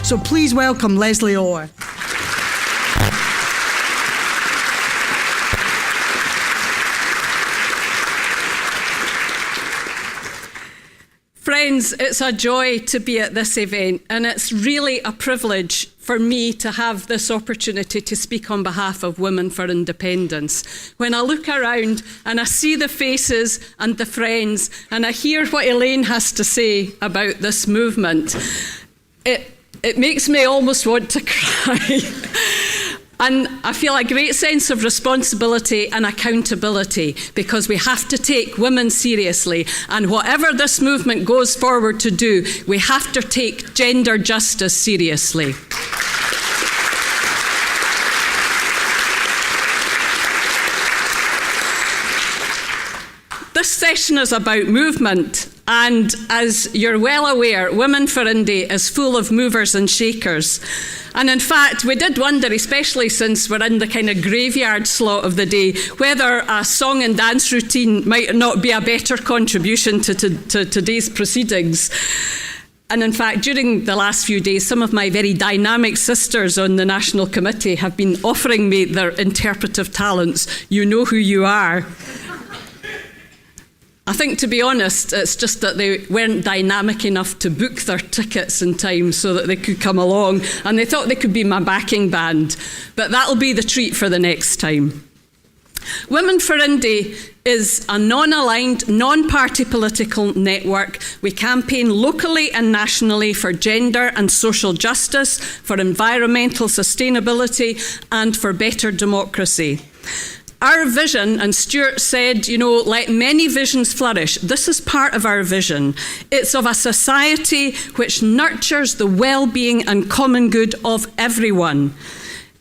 So please welcome Lesley Orr. Friends, it's a joy to be at this event, and it's really a privilege for me to have this opportunity to speak on behalf of Women for Independence. When I look around and I see the faces and the friends, and I hear what Elaine has to say about this movement, it makes me almost want to cry. And I feel a great sense of responsibility and accountability, because we have to take women seriously. And whatever this movement goes forward to do, we have to take gender justice seriously. This session is about movement, and as you're well aware, Women for Indie is full of movers and shakers. And in fact, we did wonder, especially since we're in the kind of graveyard slot of the day, whether a song and dance routine might not be a better contribution to today's proceedings. And in fact, during the last few days, some of my very dynamic sisters on the National Committee have been offering me their interpretive talents. You know who you are. I think, to be honest, it's just that they weren't dynamic enough to book their tickets in time so that they could come along, and they thought they could be my backing band. But that'll be the treat for the next time. Women for Indie is a non-aligned, non-party political network. We campaign locally and nationally for gender and social justice, for environmental sustainability, and for better democracy. Our vision, and Stuart said, let many visions flourish. This is part of our vision. It's of a society which nurtures the well-being and common good of everyone.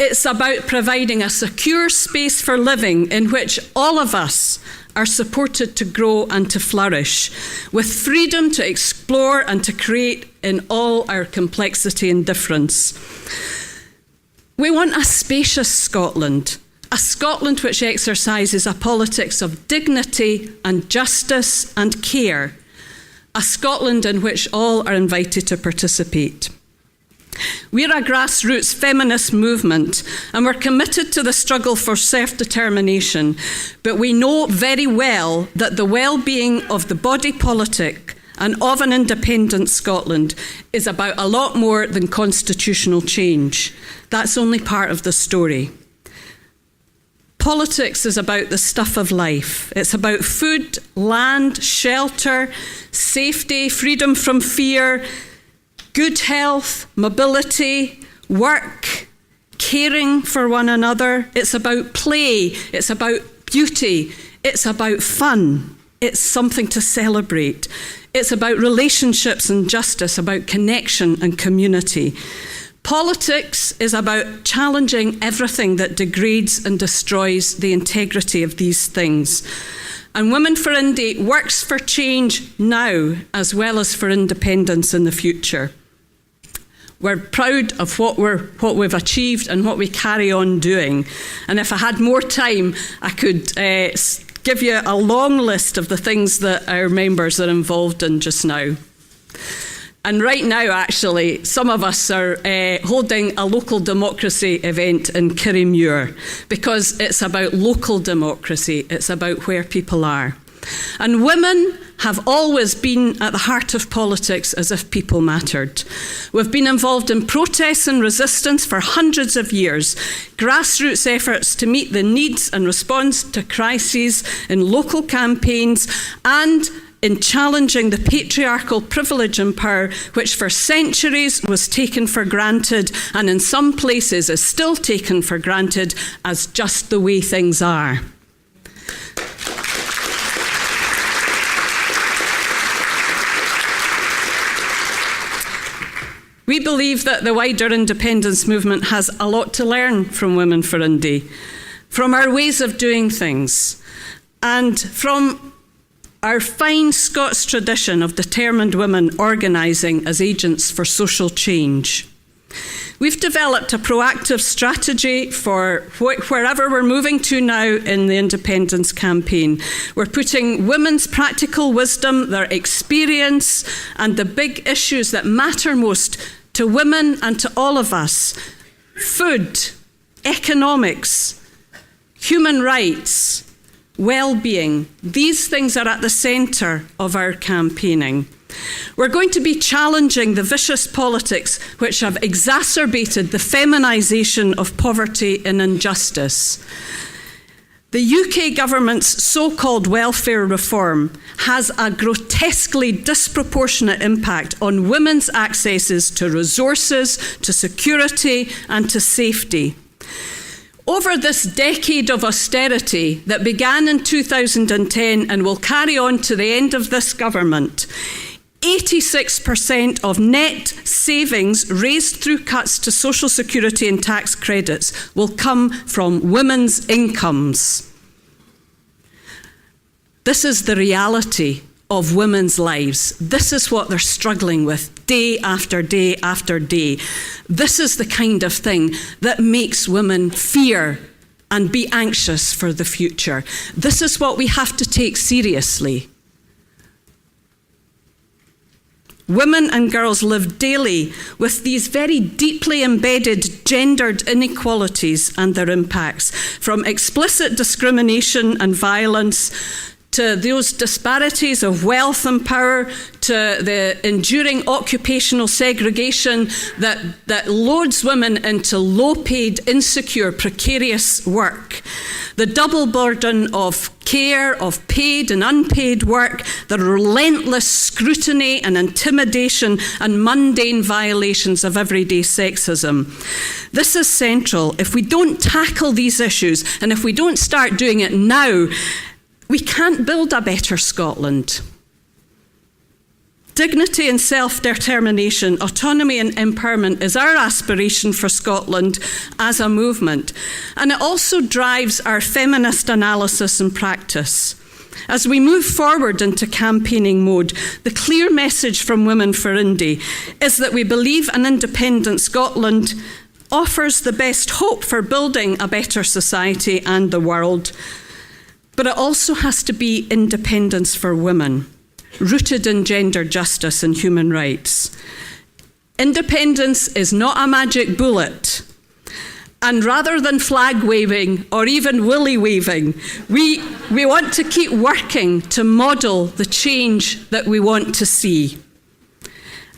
It's about providing a secure space for living in which all of us are supported to grow and to flourish, with freedom to explore and to create in all our complexity and difference. We want a spacious Scotland. A Scotland which exercises a politics of dignity and justice and care. A Scotland in which all are invited to participate. We're a grassroots feminist movement, and we're committed to the struggle for self-determination, but we know very well that the well-being of the body politic and of an independent Scotland is about a lot more than constitutional change. That's only part of the story. Politics is about the stuff of life. It's about food, land, shelter, safety, freedom from fear, good health, mobility, work, caring for one another. It's about play. It's about beauty. It's about fun. It's something to celebrate. It's about relationships and justice, about connection and community. Politics is about challenging everything that degrades and destroys the integrity of these things. And Women for Indie works for change now as well as for independence in the future. We're proud of what we've achieved and what we carry on doing. And if I had more time, I could give you a long list of the things that our members are involved in just now. And right now, actually, some of us are holding a local democracy event in Kirriemuir, because it's about local democracy. It's about where people are. And women have always been at the heart of politics as if people mattered. We've been involved in protests and resistance for hundreds of years, grassroots efforts to meet the needs and response to crises in local campaigns, and in challenging the patriarchal privilege and power which for centuries was taken for granted, and in some places is still taken for granted as just the way things are. We believe that the wider independence movement has a lot to learn from Women for Indie, from our ways of doing things, and from our fine Scots tradition of determined women organising as agents for social change. We've developed a proactive strategy for wherever we're moving to now in the independence campaign. We're putting women's practical wisdom, their experience, and the big issues that matter most to women and to all of us: food, economics, human rights, well-being. These things are at the centre of our campaigning. We're going to be challenging the vicious politics which have exacerbated the feminisation of poverty and injustice. The UK government's so-called welfare reform has a grotesquely disproportionate impact on women's accesses to resources, to security, and to safety. Over this decade of austerity that began in 2010 and will carry on to the end of this government, 86% of net savings raised through cuts to social security and tax credits will come from women's incomes. This is the reality of women's lives. This is what they're struggling with day after day after day. This is the kind of thing that makes women fear and be anxious for the future. This is what we have to take seriously. Women and girls live daily with these very deeply embedded gendered inequalities and their impacts, from explicit discrimination and violence to those disparities of wealth and power, to the enduring occupational segregation that loads women into low-paid, insecure, precarious work. The double burden of care, of paid and unpaid work, the relentless scrutiny and intimidation and mundane violations of everyday sexism. This is central. If we don't tackle these issues, and if we don't start doing it now, we can't build a better Scotland. Dignity and self-determination, autonomy and empowerment is our aspiration for Scotland as a movement. And it also drives our feminist analysis and practice. As we move forward into campaigning mode, the clear message from Women for Indie is that we believe an independent Scotland offers the best hope for building a better society and the world. But it also has to be independence for women, rooted in gender justice and human rights. Independence is not a magic bullet. And rather than flag waving or even willy waving, we want to keep working to model the change that we want to see.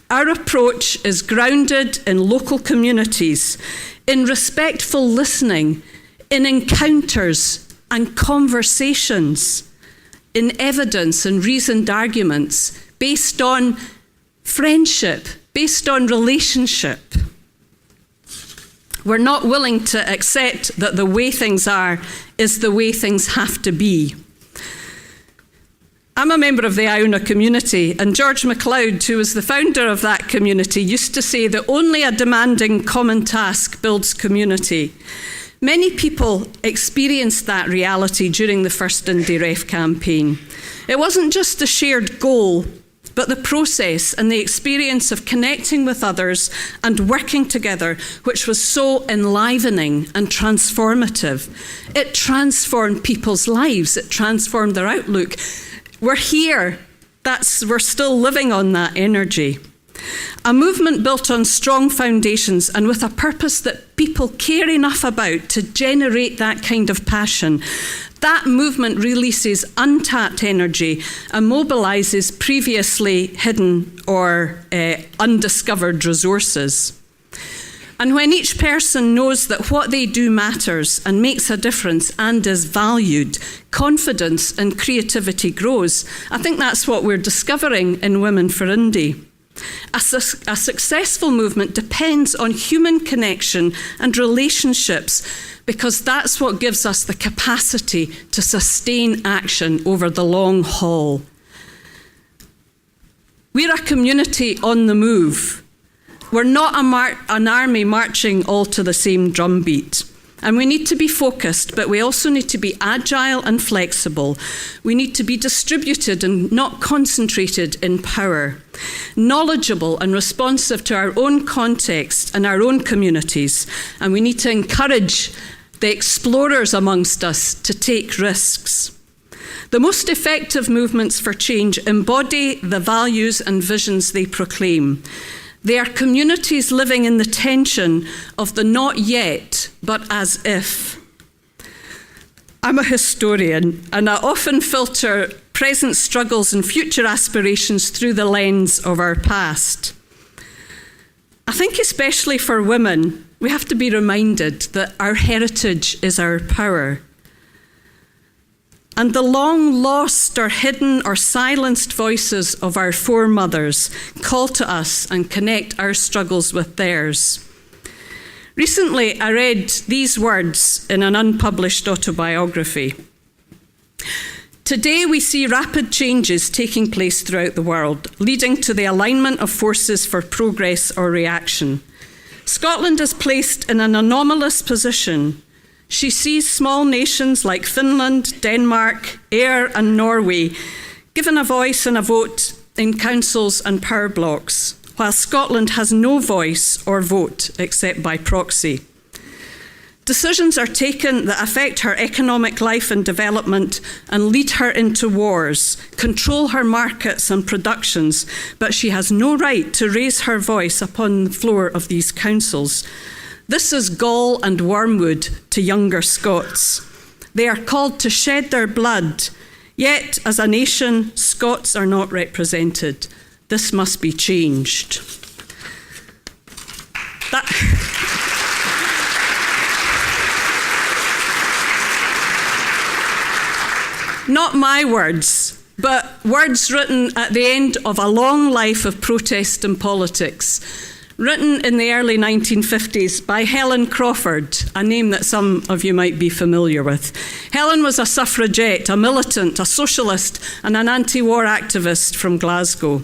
Our approach is grounded in local communities, in respectful listening, in encounters and conversations, in evidence and reasoned arguments, based on friendship, based on relationship. We're not willing to accept that the way things are is the way things have to be. I'm a member of the Iona community, and George MacLeod, who was the founder of that community, used to say that only a demanding common task builds community. Many people experienced that reality during the first Indie Ref campaign. It wasn't just the shared goal, but the process and the experience of connecting with others and working together, which was so enlivening and transformative. It transformed people's lives. It transformed their outlook. We're here. We're still living on that energy. A movement built on strong foundations and with a purpose that people care enough about to generate that kind of passion. That movement releases untapped energy and mobilises previously hidden or undiscovered resources. And when each person knows that what they do matters and makes a difference and is valued, confidence and creativity grows. I think that's what we're discovering in Women for Indie. A successful movement depends on human connection and relationships, because that's what gives us the capacity to sustain action over the long haul. We're a community on the move. We're not an army marching all to the same drumbeat. And we need to be focused, but we also need to be agile and flexible. We need to be distributed and not concentrated in power, knowledgeable and responsive to our own context and our own communities. And we need to encourage the explorers amongst us to take risks. The most effective movements for change embody the values and visions they proclaim. They are communities living in the tension of the not yet, but as if. I'm a historian, and I often filter present struggles and future aspirations through the lens of our past. I think especially for women, we have to be reminded that our heritage is our power. And the long lost or hidden or silenced voices of our foremothers call to us and connect our struggles with theirs. Recently, I read these words in an unpublished autobiography. Today, we see rapid changes taking place throughout the world, leading to the alignment of forces for progress or reaction. Scotland is placed in an anomalous position. She sees small nations like Finland, Denmark, Ayr and Norway given a voice and a vote in councils and power blocks, while Scotland has no voice or vote except by proxy. Decisions are taken that affect her economic life and development and lead her into wars, control her markets and productions, but she has no right to raise her voice upon the floor of these councils. This is gall and wormwood to younger Scots. They are called to shed their blood, yet as a nation, Scots are not represented. This must be changed. Not my words, but words written at the end of a long life of protest and politics, written in the early 1950s by Helen Crawford, a name that some of you might be familiar with. Helen was a suffragette, a militant, a socialist, and an anti-war activist from Glasgow.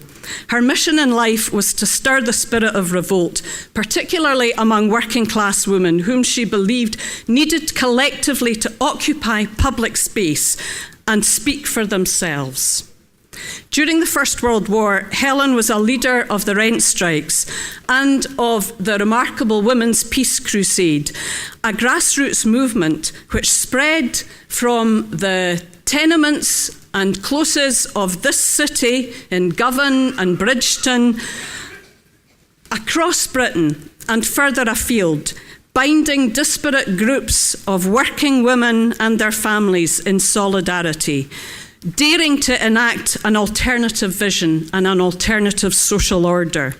Her mission in life was to stir the spirit of revolt, particularly among working-class women, whom she believed needed collectively to occupy public space and speak for themselves. During the First World War, Helen was a leader of the rent strikes and of the remarkable Women's Peace Crusade, a grassroots movement which spread from the tenements and closes of this city in Govan and Bridgeton across Britain and further afield, binding disparate groups of working women and their families in solidarity, daring to enact an alternative vision and an alternative social order.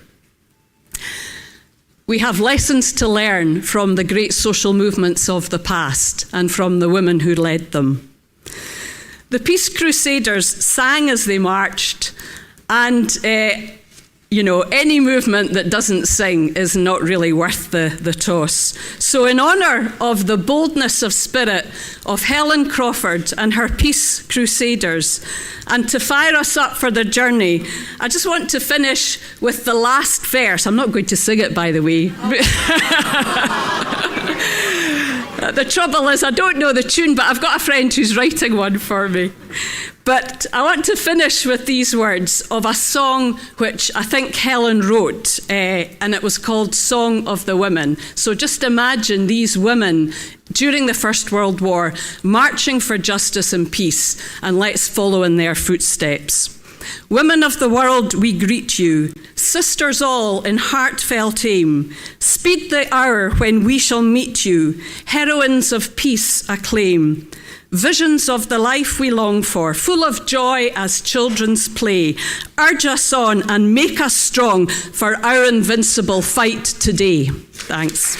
We have lessons to learn from the great social movements of the past and from the women who led them. The Peace Crusaders sang as they marched, and any movement that doesn't sing is not really worth the toss. So in honour of the boldness of spirit of Helen Crawford and her Peace Crusaders, and to fire us up for the journey, I just want to finish with the last verse. I'm not going to sing it, by the way. The trouble is I don't know the tune, but I've got a friend who's writing one for me. But I want to finish with these words of a song which I think Helen wrote, and it was called Song of the Women. So just imagine these women during the First World War marching for justice and peace, and let's follow in their footsteps. Women of the world, we greet you, sisters all in heartfelt aim. Speed the hour when we shall meet you, heroines of peace acclaim. Visions of the life we long for, full of joy as children's play. Urge us on and make us strong for our invincible fight today. Thanks.